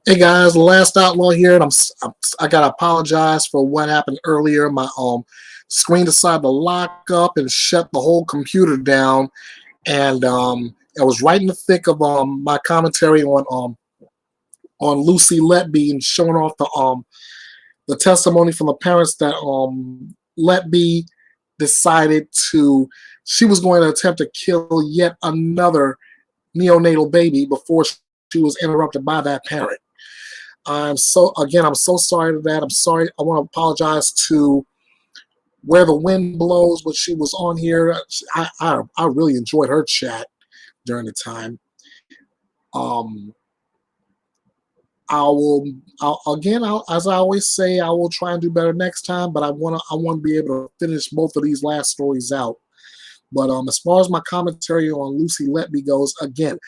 Hey guys, last Outlaw here, and I gotta apologize for what happened earlier. My screen decided to lock up and shut the whole computer down, and I was right in the thick of my commentary on Lucy Letby and showing off the testimony from the parents that Letby decided to she was going to attempt to kill yet another neonatal baby before she was interrupted by that parent. I'm so sorry to that. I'm sorry. I want to apologize to Where the Wind Blows, but she was on here. I really enjoyed her chat during the time. Um, as I always say, I will try and do better next time. But I want to be able to finish both of these last stories out. But as far as my commentary on Lucy Letby goes, again,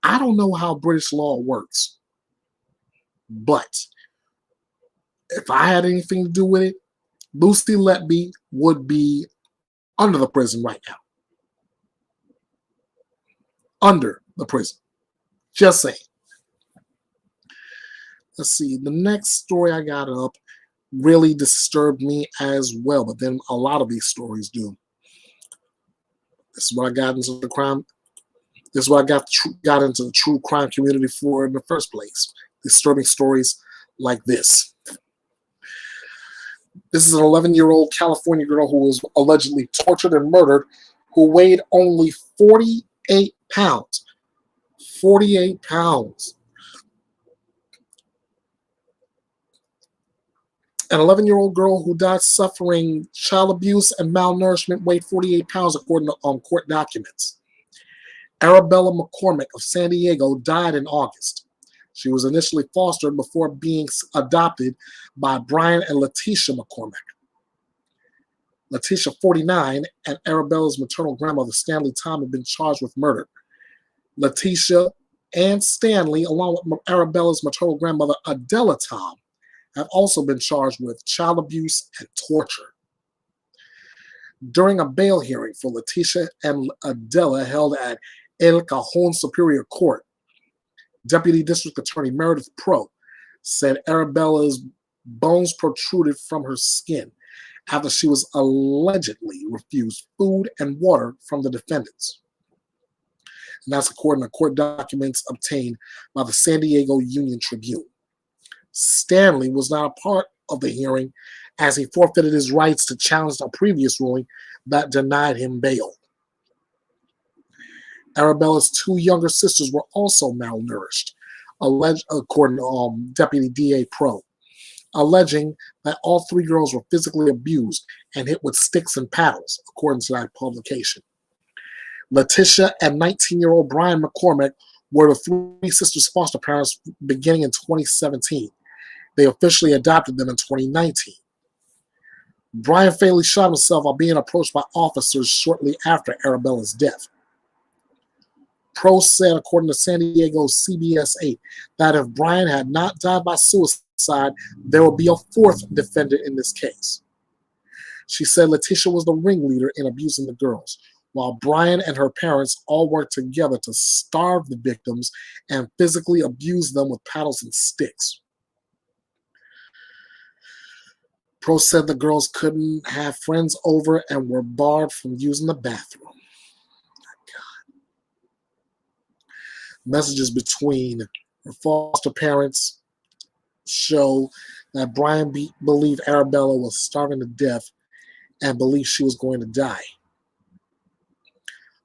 I don't know how British law works, but if I had anything to do with it, Lucy Letby would be under the prison right now. Under the prison. Just saying. Let's see. The next story I got up really disturbed me as well, but then a lot of these stories do. This is what I got into the crime. This is what I got into the true crime community for in the first place. Disturbing stories like this. This is an 11-year-old California girl who was allegedly tortured and murdered, who weighed only 48 pounds. 48 pounds. An 11-year-old girl who died suffering child abuse and malnourishment weighed 48 pounds, according to court documents. Arabella McCormick of San Diego died in August. She was initially fostered before being adopted by Brian and Letitia McCormick. Letitia, 49, and Arabella's maternal grandmother, Stanley Tom, had been charged with murder. Letitia and Stanley, along with Arabella's maternal grandmother, Adela Tom, have also been charged with child abuse and torture. During a bail hearing for Letitia and Adela held at El Cajon Superior Court, Deputy District Attorney Meredith Pro said Arabella's bones protruded from her skin after she was allegedly refused food and water from the defendants. And that's according to court documents obtained by the San Diego Union Tribune. Stanley was not a part of the hearing as he forfeited his rights to challenge a previous ruling that denied him bail. Arabella's two younger sisters were also malnourished, according to Deputy DA Pro, alleging that all three girls were physically abused and hit with sticks and paddles, according to that publication. Letitia and 19-year-old Brian McCormick were the three sisters' foster parents beginning in 2017. They officially adopted them in 2019. Brian fatally shot himself while being approached by officers shortly after Arabella's death. Pro said, according to San Diego's CBS 8, that if Brian had not died by suicide, there would be a fourth defendant in this case. She said Letitia was the ringleader in abusing the girls, while Brian and her parents all worked together to starve the victims and physically abuse them with paddles and sticks. Pro said the girls couldn't have friends over and were barred from using the bathroom. Messages between her foster parents show that Brian believed Arabella was starving to death and believed she was going to die.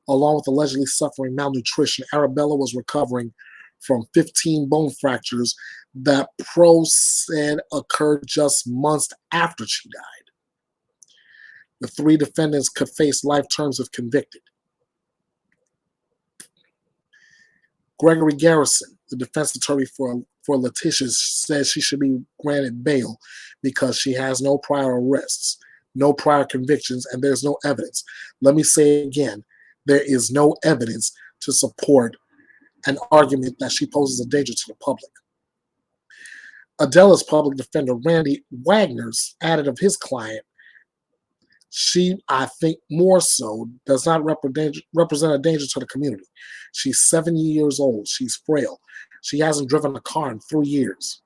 Along with allegedly suffering malnutrition, Arabella was recovering from 15 bone fractures that Pro said occurred just months after she died. The three defendants could face life terms if convicted. Gregory Garrison, the defense attorney for Letitia, says she should be granted bail because she has no prior arrests, no prior convictions, and there's no evidence. Let me say again, there is no evidence to support an argument that she poses a danger to the public. Adela's public defender, Randy Wagner's, added of his client, she, I think more so, does not represent a danger to the community. She's 70 years old. She's frail. She hasn't driven a car in 3 years.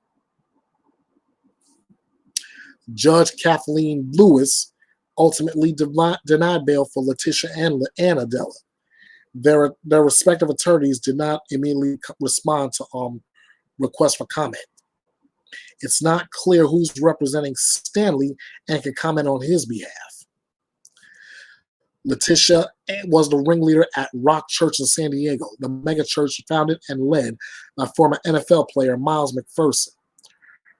Judge Kathleen Lewis ultimately denied bail for Letitia and Adela. Their respective attorneys did not immediately respond to requests for comment. It's not clear who's representing Stanley and can comment on his behalf. Letitia was the ringleader at Rock Church in San Diego, the mega church founded and led by former NFL player Miles McPherson.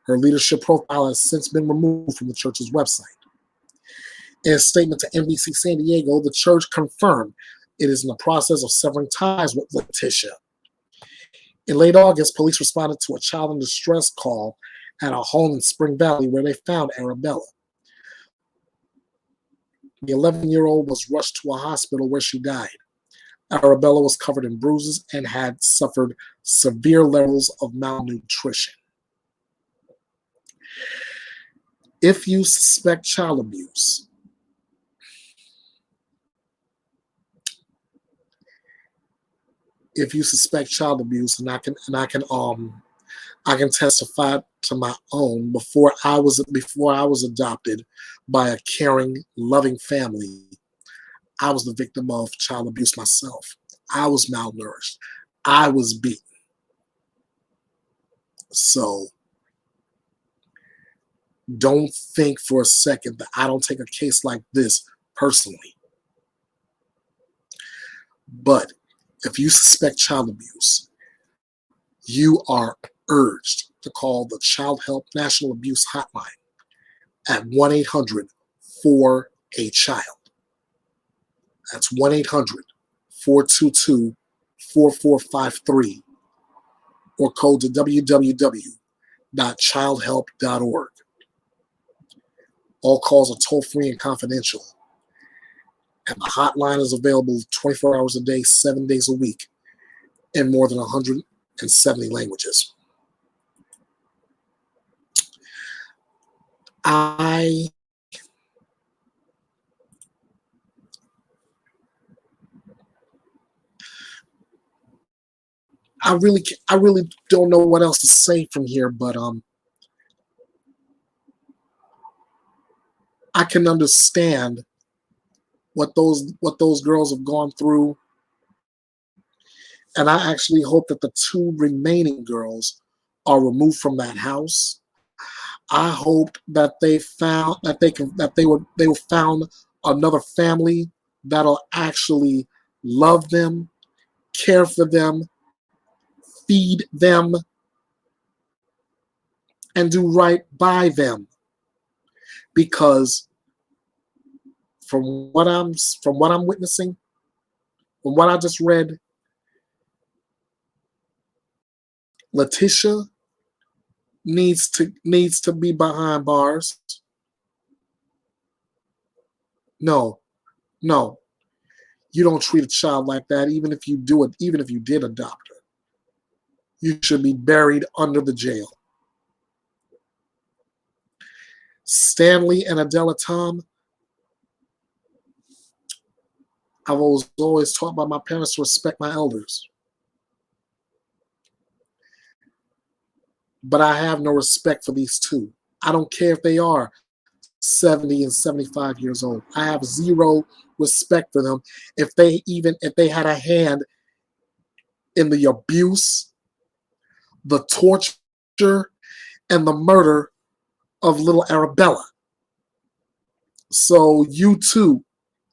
Her leadership profile has since been removed from the church's website. In a statement to NBC San Diego, the church confirmed it is in the process of severing ties with Letitia. In late August, police responded to a child in distress call at a home in Spring Valley where they found Arabella. The 11-year-old was rushed to a hospital where she died. Arabella was covered in bruises and had suffered severe levels of malnutrition. If you suspect child abuse, and I can testify to my own. Before I was adopted by a caring, loving family, I was the victim of child abuse myself. I was malnourished. I was beaten. So don't think for a second that I don't take a case like this personally. But if you suspect child abuse, you are urged to call the Child Help National Abuse Hotline at 1-800-4-A-CHILD. That's 1-800-422-4453 or code to www.childhelp.org. All calls are toll-free and confidential. And the hotline is available 24 hours a day, 7 days a week, in more than 170 languages. I really don't know what else to say from here, but I can understand what those girls have gone through, and I actually hope that the 2 remaining girls are removed from that house. I hope that they found another family that'll actually love them, care for them, feed them, and do right by them. Because from what I'm witnessing, from what I just read, Letitia needs to be behind bars. No, you don't treat a child like that. Even if you did adopt her, you should be buried under the jail. Stanley and Adela Tom, I was always taught by my parents to respect my elders. But I have no respect for these 2. I don't care if they are 70 and 75 years old. I have zero respect for them if they had a hand in the abuse, the torture, and the murder of little Arabella. So you too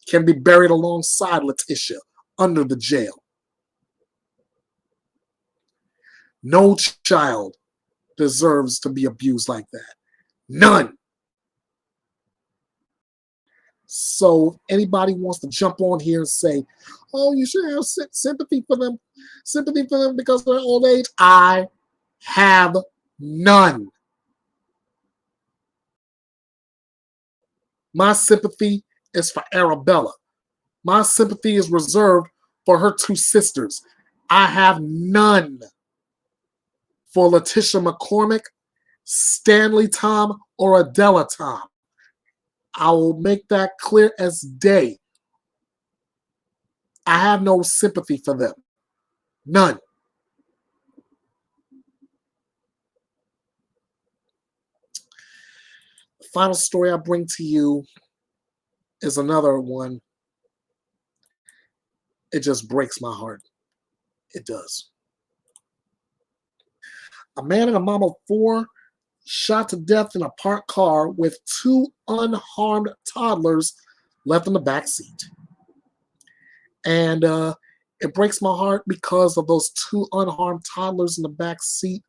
can be buried alongside Letitia under the jail. No child deserves to be abused like that. None. So anybody wants to jump on here and say, oh, you should have sympathy for them because of their old age. I have none. My sympathy is for Arabella. My sympathy is reserved for her 2 sisters. I have none for Letitia McCormick, Stanley Tom, or Adela Tom. I will make that clear as day. I have no sympathy for them. None. Final story I bring to you is another one. It just breaks my heart. It does. A man and a mom of four shot to death in a parked car with two unharmed toddlers left in the back seat. And it breaks my heart because of those two unharmed toddlers in the back seat.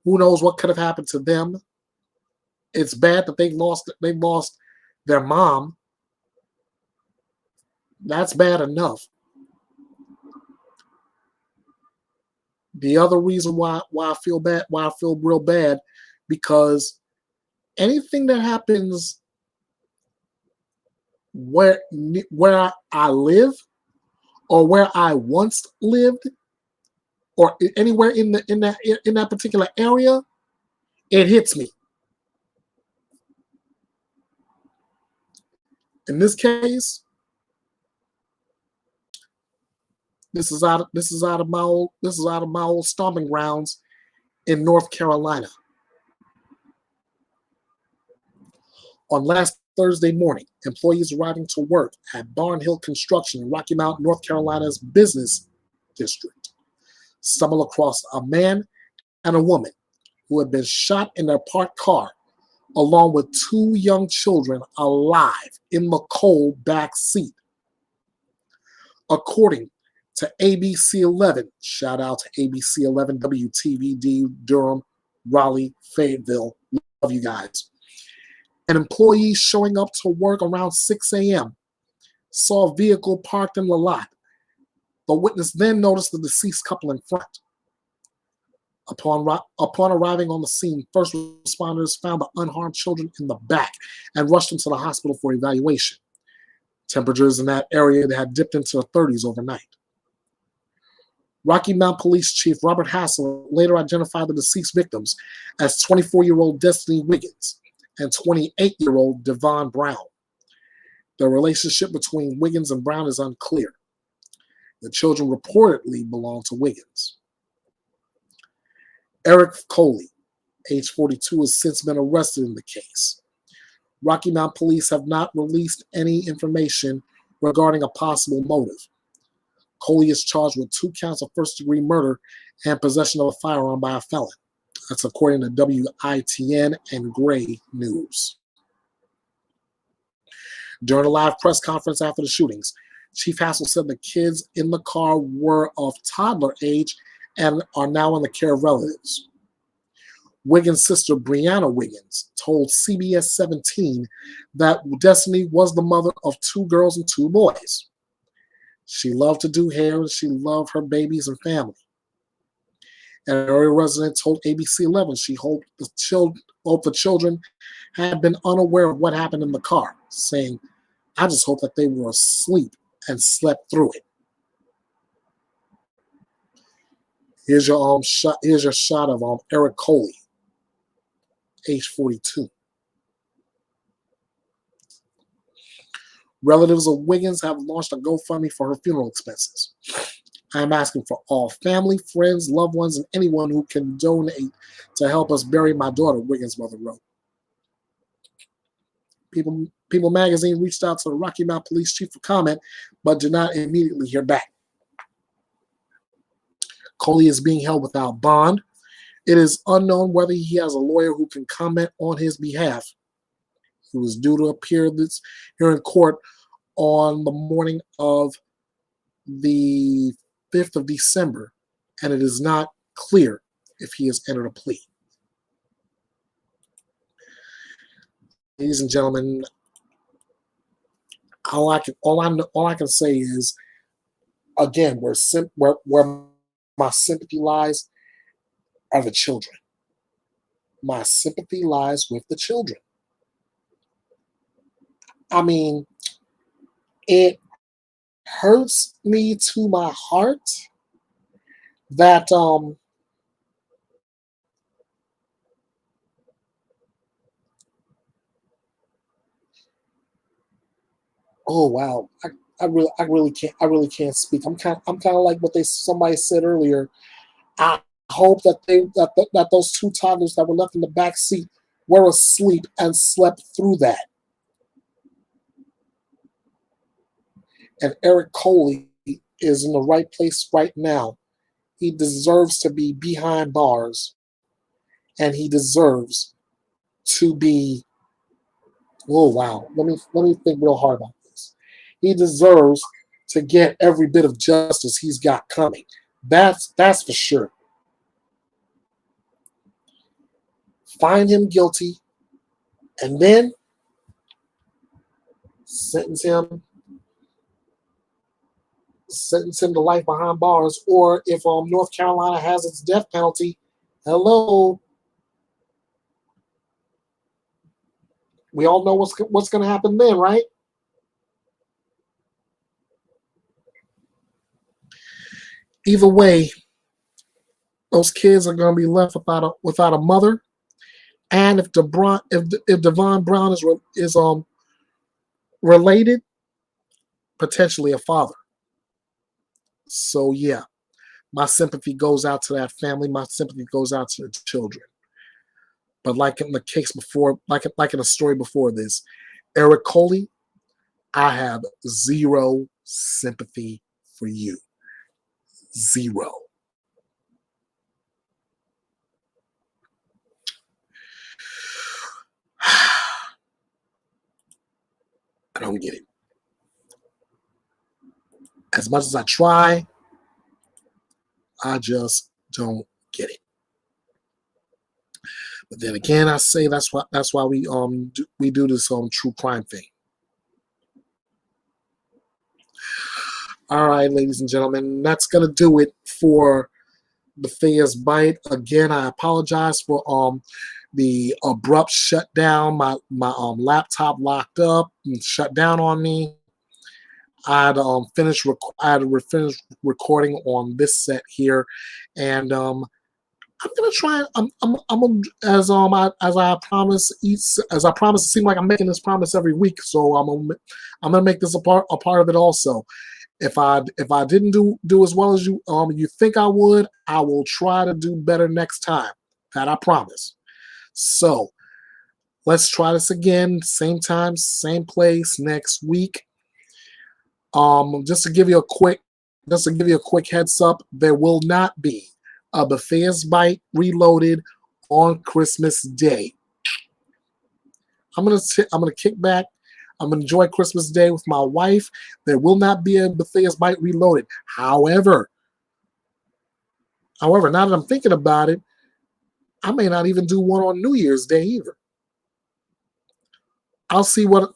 Who knows what could have happened to them? It's bad that they lost their mom. That's bad enough. The other reason why I feel bad, why I feel real bad, because anything that happens where I live or where I once lived or anywhere in that particular area, it hits me. In this case, this is out of my old stomping grounds in North Carolina. On last Thursday morning, employees arriving to work at Barn Hill Construction in Rocky Mount, North Carolina's business district stumbled across a man and a woman who had been shot in their parked car, along with two young children alive in the cold back seat. According to ABC 11, shout out to ABC 11, WTVD, Durham, Raleigh, Fayetteville, love you guys. An employee showing up to work around 6 a.m. saw a vehicle parked in the lot. The witness then noticed the deceased couple in front. Upon arriving on the scene, first responders found the unharmed children in the back and rushed them to the hospital for evaluation. Temperatures in that area had dipped into the 30s overnight. Rocky Mount Police Chief Robert Hassel later identified the deceased victims as 24-year-old Destiny Wiggins and 28-year-old Devon Brown. The relationship between Wiggins and Brown is unclear. The children reportedly belong to Wiggins. Eric Coley, age 42, has since been arrested in the case. Rocky Mount Police have not released any information regarding a possible motive. Coley is charged with 2 counts of first-degree murder and possession of a firearm by a felon. That's according to WITN and Gray News. During a live press conference after the shootings, Chief Hassel said the kids in the car were of toddler age and are now in the care of relatives. Wiggins' sister, Brianna Wiggins, told CBS 17 that Destiny was the mother of 2 girls and 2 boys. She loved to do hair and she loved her babies and family. An area resident told ABC 11 she hoped the children had been unaware of what happened in the car, saying, "I just hope that they were asleep and slept through it." Here's your shot of Eric Coley, age 42. Relatives of Wiggins have launched a GoFundMe for her funeral expenses. I am asking for all family, friends, loved ones, and anyone who can donate to help us bury my daughter, Wiggins' mother wrote. People magazine reached out to the Rocky Mount Police Chief for comment, but did not immediately hear back. Coley is being held without bond. It is unknown whether he has a lawyer who can comment on his behalf. He was due to appear here in court on the morning of the 5th of December, and it is not clear if he has entered a plea. Ladies and gentlemen, all I can say is, again, where my sympathy lies are the children. My sympathy lies with the children. I mean, it hurts me to my heart that oh wow, I really can't speak. I'm kind of like what somebody said earlier. I hope that those 2 toddlers that were left in the back seat were asleep and slept through that. And Eric Coley is in the right place right now. He deserves to be behind bars, and he deserves to be. Oh wow! Let me think real hard about this. He deserves to get every bit of justice he's got coming. That's for sure. Find him guilty, and then sentence him to life behind bars. Or if North Carolina has its death penalty, hello, we all know what's going to happen then, right? Either way, those kids are going to be left without a mother, and if Devon Brown is related, potentially a father. So yeah, my sympathy goes out to that family. My sympathy goes out to the children. But like in the case before, like in a story before this, Eric Coley, I have zero sympathy for you. Zero. I don't get it. As much as I try, I just don't get it. But then again, I say that's why we do this true crime thing. All right, ladies and gentlemen, that's gonna do it for Bethea's Byte. Again, I apologize for the abrupt shutdown. My laptop locked up and shut down on me. I'd finished recording on this set here, and I'm gonna try. I'm as I promise. As I promise, it seems like I'm making this promise every week. So I'm gonna make this a part of it also. If I didn't do as well as you think I would, I will try to do better next time. That I promise. So let's try this again. Same time, same place next week. Just to give you a quick heads up, there will not be a Bethea's Byte Reloaded on Christmas Day. I'm gonna kick back. I'm gonna enjoy Christmas Day with my wife. There will not be a Bethea's Byte Reloaded. However, now that I'm thinking about it, I may not even do one on New Year's Day either. I'll see what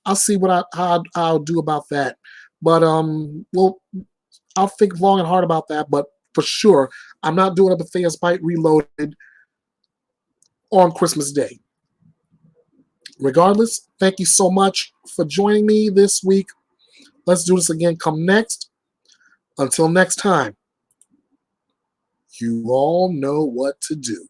I'll do about that. But I'll think long and hard about that. But for sure, I'm not doing a Bethea's Byte Reloaded on Christmas Day. Regardless, thank you so much for joining me this week. Let's do this again come next. Until next time, you all know what to do.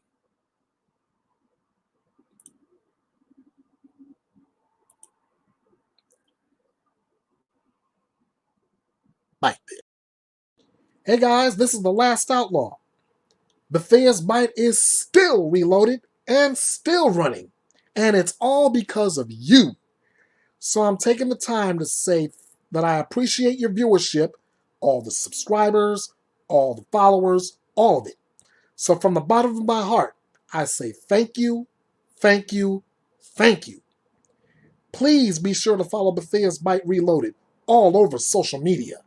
Bye. Hey guys, this is the Last Outlaw. Bethea's Byte is still reloaded and still running. And it's all because of you. So I'm taking the time to say that I appreciate your viewership, all the subscribers, all the followers, all of it. So from the bottom of my heart, I say thank you, thank you, thank you. Please be sure to follow Bethea's Byte Reloaded all over social media.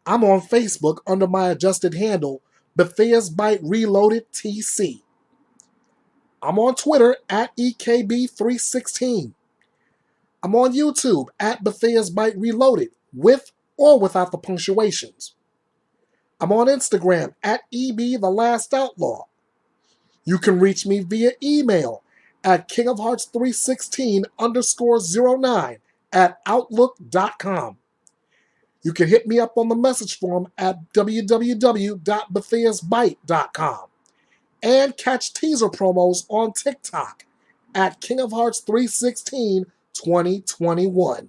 I'm on Facebook under my adjusted handle, Bethea's Byte Reloaded TC. I'm on Twitter at EKB316. I'm on YouTube at Bethea's Byte Reloaded, with or without the punctuations. I'm on Instagram at EB The Last Outlaw. You can reach me via email at kingofhearts316_09 at outlook.com. You can hit me up on the message form at www.betheasbyte.com and catch teaser promos on TikTok at kingofhearts316 2021.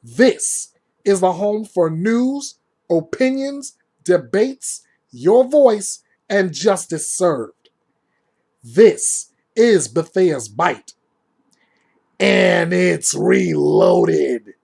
This is the home for news, opinions, debates, your voice, and justice served. This is Bethea's Byte, and it's reloaded.